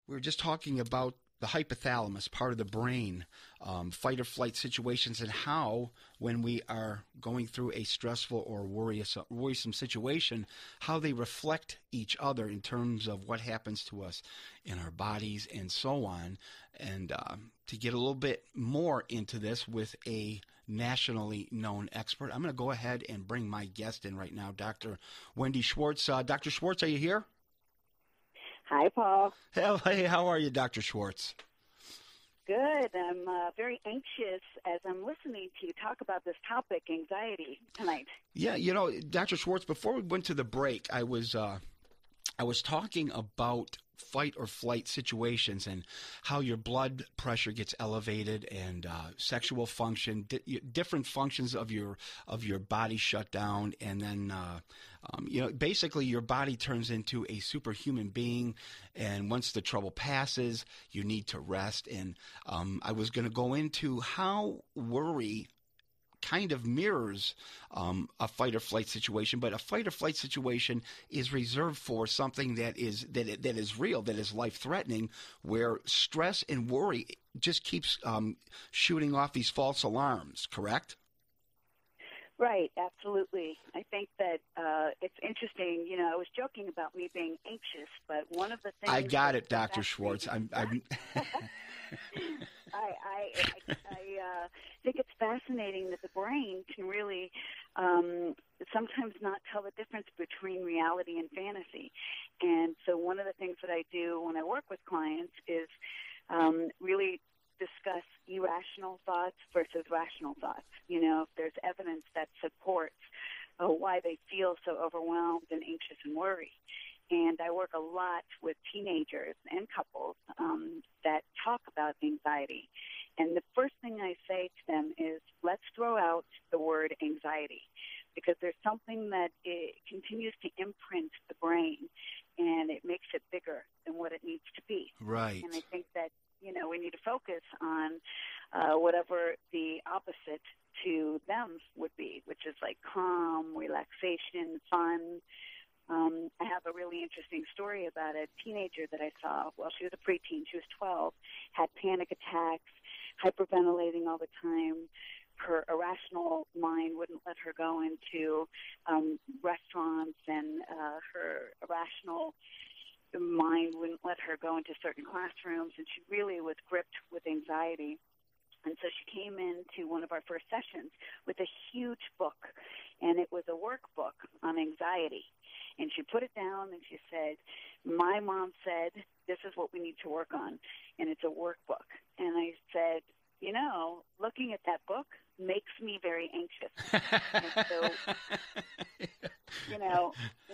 We were just talking about the hypothalamus, part of the brain, fight or flight situations, and how, when we are going through a stressful or worrisome situation, how they reflect each other in terms of what happens to us in our bodies and so on. And to get a little bit more into this with a nationally known expert, I'm going to go ahead and bring my guest in right now, Dr. Wendy Schwartz. Dr. Schwartz, are you here? Hi, Paul. Hey, how are you, Dr. Schwartz? Good. I'm very anxious as I'm listening to you talk about this topic, anxiety, tonight. Yeah, Dr. Schwartz, before we went to the break, I was talking about fight or flight situations and how your blood pressure gets elevated and sexual function, different functions of your body shut down, and then basically your body turns into a superhuman being. And once the trouble passes, you need to rest. And I was going to go into how worry kind of mirrors a fight or flight situation, but a fight or flight situation is reserved for something that is real, that is life threatening, where stress and worry just keeps shooting off these false alarms. Correct? Right, absolutely. I think that it's interesting. I was joking about me being anxious, but one of the things I got it, Dr. Schwartz. I'm I think it's fascinating that the brain can really sometimes not tell the difference between reality and fantasy. And so one of the things that I do when I work with clients is really discuss irrational thoughts versus rational thoughts. If there's evidence that supports why they feel so overwhelmed and anxious and worried. And I work a lot with teenagers and couples that talk about anxiety. And the first thing I say to them is, let's throw out the word anxiety, because there's something that it continues to imprint the brain, and it makes it bigger than what it needs to be. Right. And I think that, we need to focus on whatever the opposite to them would be, which is like calm, relaxation, fun. I have a really interesting story about a teenager that I saw. Well, she was a preteen. She was 12, had panic attacks, hyperventilating all the time. Her irrational mind wouldn't let her go into restaurants, and her irrational mind wouldn't let her go into certain classrooms, and she really was gripped with anxiety. And so she came into one of our first sessions with a huge book, and it was a workbook on anxiety. And she put it down and she said, my mom said, this is what we need to work on, and it's a workbook. And I said, looking at that book makes me very anxious. And so,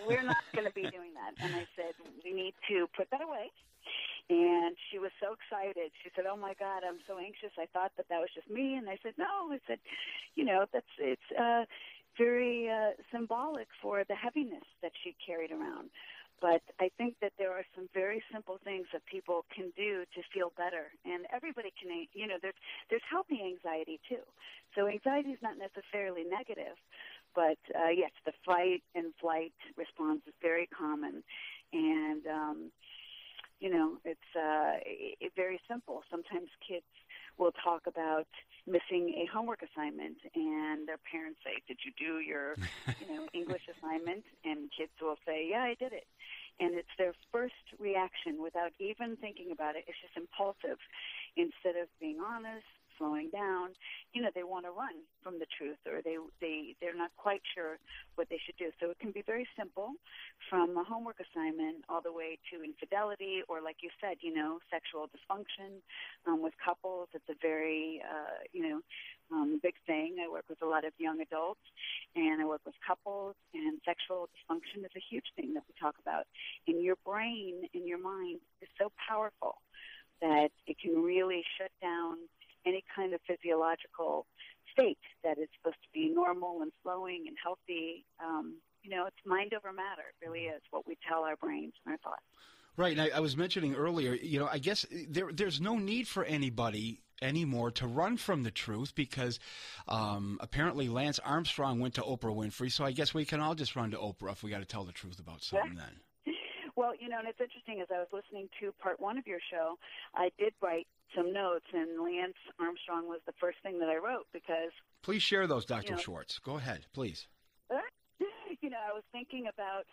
we're not going to be doing that. And I said, we need to put that away. And she was so excited. She said, oh, my God, I'm so anxious. I thought that was just me. And I said, no. I said, it's very symbolic for the heaviness that she carried around. But I think that there are some very simple things that people can do to feel better. And everybody can, there's healthy anxiety, too. So anxiety is not necessarily negative. But, yes, the fight and flight response is very common. And, it's very simple. Sometimes kids will talk about missing a homework assignment, and their parents say, did you do your, English assignment? And kids will say, yeah, I did it. And it's their first reaction without even thinking about it. It's just impulsive. Instead of being honest, slowing down, they want to run from the truth, or they're not quite sure what they should do. So it can be very simple, from a homework assignment all the way to infidelity, or like you said, sexual dysfunction. With couples, it's a very, big thing. I work with a lot of young adults, and I work with couples, and sexual dysfunction is a huge thing that we talk about. And your brain and your mind is so powerful that it can really shut down any kind of physiological state that is supposed to be normal and flowing and healthy. It's mind over matter. It really is what we tell our brains and our thoughts. Right. And I was mentioning earlier, I guess there's no need for anybody anymore to run from the truth, because apparently Lance Armstrong went to Oprah Winfrey. So I guess we can all just run to Oprah if we got to tell the truth about something then. Well, Well, and it's interesting, as I was listening to part one of your show, I did write some notes, and Lance Armstrong was the first thing that I wrote because... Please share those, Dr. Schwartz. Go ahead, please. I was thinking about,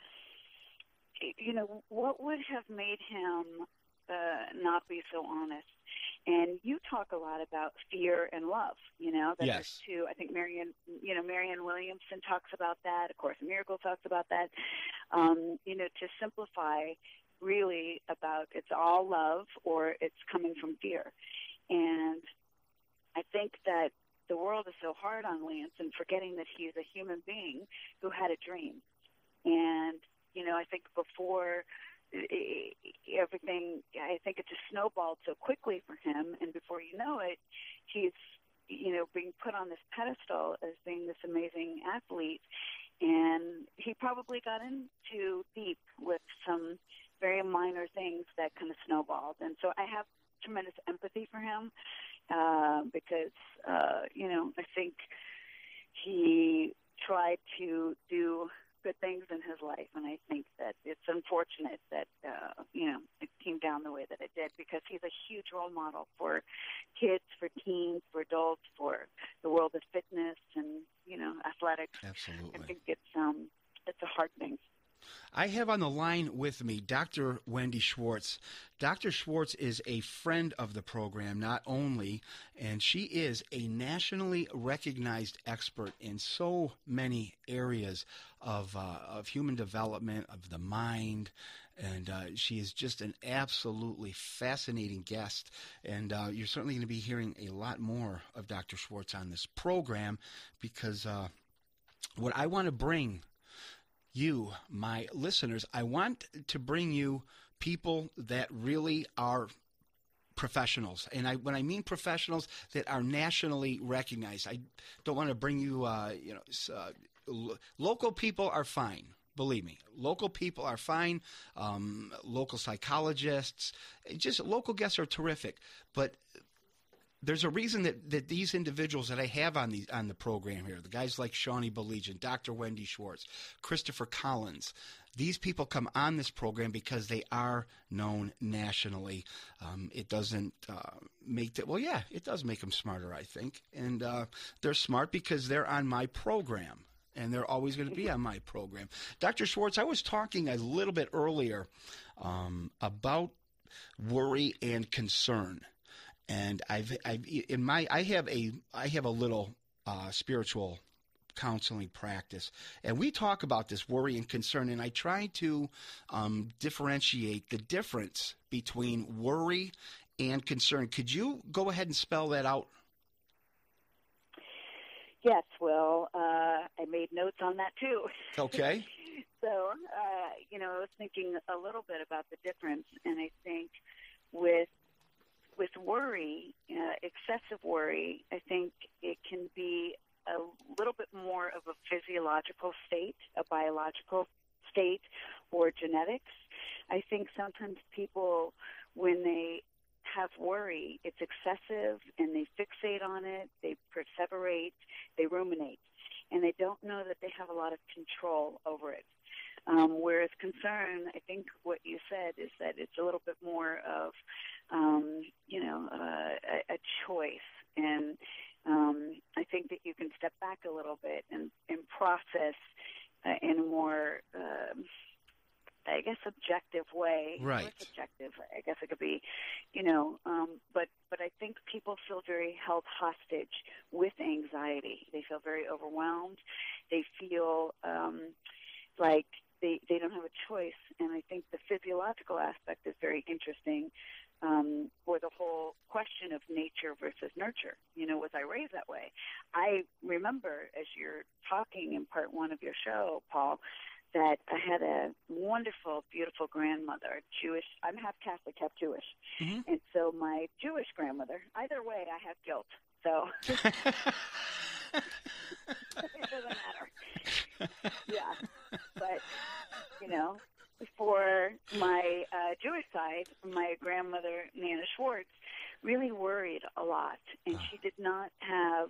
what would have made him not be so honest? And you talk a lot about fear and love, that yes. There's two. I think Marianne Williamson talks about that. Of course, Miracle talks about that. To simplify really about it's all love or it's coming from fear. And I think that the world is so hard on Lance and forgetting that he's a human being who had a dream. And, I think before everything, I think it just snowballed so quickly for him. And before you know it, he's, being put on this pedestal as being this amazing athlete. And he probably got in too deep with some very minor things that kind of snowballed. And so I have tremendous empathy for him because, I think he tried to do good things in his life, and I think that it's unfortunate that, it came down the way that it did because he's a huge role model for kids, for teens, for adults, for the world of fitness and, athletics. Absolutely. I think it's a hard thing. I have on the line with me Dr. Wendy Schwartz. Dr. Schwartz is a friend of the program, not only, and she is a nationally recognized expert in so many areas of human development, of the mind, and she is just an absolutely fascinating guest. And you're certainly going to be hearing a lot more of Dr. Schwartz on this program because what I want to bring you, my listeners, I want to bring you people that really are professionals. And when I mean professionals that are nationally recognized, I don't want to bring you, local people are fine. Believe me, local people are fine. Local psychologists, just local guests are terrific. But there's a reason that these individuals that I have on the program here, the guys like Shawnee Belegian, Dr. Wendy Schwartz, Christopher Collins, these people come on this program because they are known nationally. It doesn't it does make them smarter, I think. And they're smart because they're on my program, and they're always going to be on my program. Dr. Schwartz, I was talking a little bit earlier about worry and concern. And I have a little spiritual counseling practice, and we talk about this worry and concern, and I try to differentiate the difference between worry and concern. Could you go ahead and spell that out? Yes, well, I made notes on that too. Okay. So, I was thinking a little bit about the difference, and I think with worry, excessive worry, I think it can be a little bit more of a physiological state, a biological state, or genetics. I think sometimes people, when they have worry, it's excessive and they fixate on it, they perseverate, they ruminate, and they don't know that they have a lot of control over it. Whereas concern, I think what you said is that it's a little bit more of, a choice. And I think that you can step back a little bit and process in a more, objective way. Right. More subjective, I guess it could be, but I think people feel very held hostage with anxiety. They feel very overwhelmed. They feel like they don't have a choice. And I think the physiological aspect is very interesting for the whole question of nature versus nurture. Was I raised that way? I remember, as you're talking in part one of your show, Paul, that I had a wonderful, beautiful grandmother, Jewish. I'm half Catholic, half Jewish. Mm-hmm. And so my Jewish grandmother, either way, I have guilt. So it doesn't matter. Yeah. But, for my Jewish side, my grandmother, Nana Schwartz, really worried a lot. And she did not have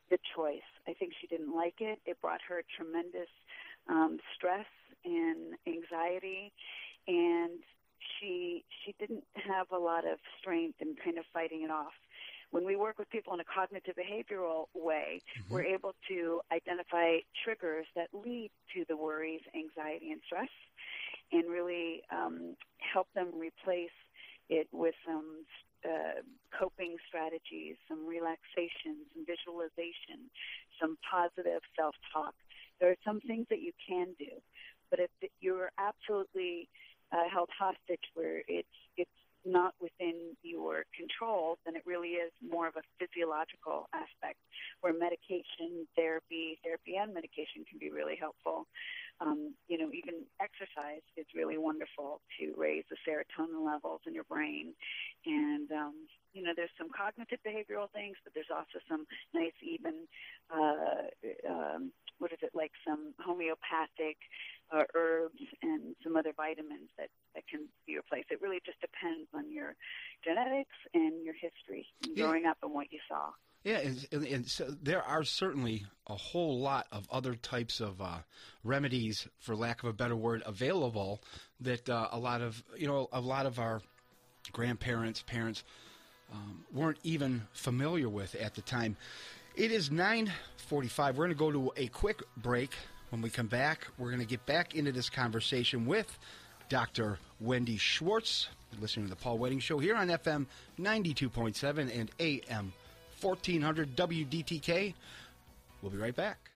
the choice. I think she didn't like it. It brought her tremendous stress and anxiety. and she didn't have a lot of strength in kind of fighting it off. When we work with people in a cognitive behavioral way, we're able to identify triggers that lead to the worries, anxiety, and stress, and really help them replace it with some coping strategies, some relaxation, some visualization, some positive self-talk. There are some things that you can do, but if you're absolutely held hostage where it's not within your control, then it really is more of a physiological aspect where medication, therapy and medication can be really helpful. Even exercise is really wonderful to raise the serotonin levels in your brain. And, there's some cognitive behavioral things, but there's also some nice even, like some homeopathic herbs and some other vitamins that can be replaced. It really just depends on your genetics and your history and growing up and what you saw. Yeah, and so there are certainly a whole lot of other types of remedies, for lack of a better word, available that a lot of our grandparents, parents weren't even familiar with at the time. It is 9:45. We're going to go to a quick break. When we come back, we're going to get back into this conversation with Dr. Wendy Schwartz. You're listening to the Paul Whiting Show here on FM 92.7 and AM 1400 WDTK. We'll be right back.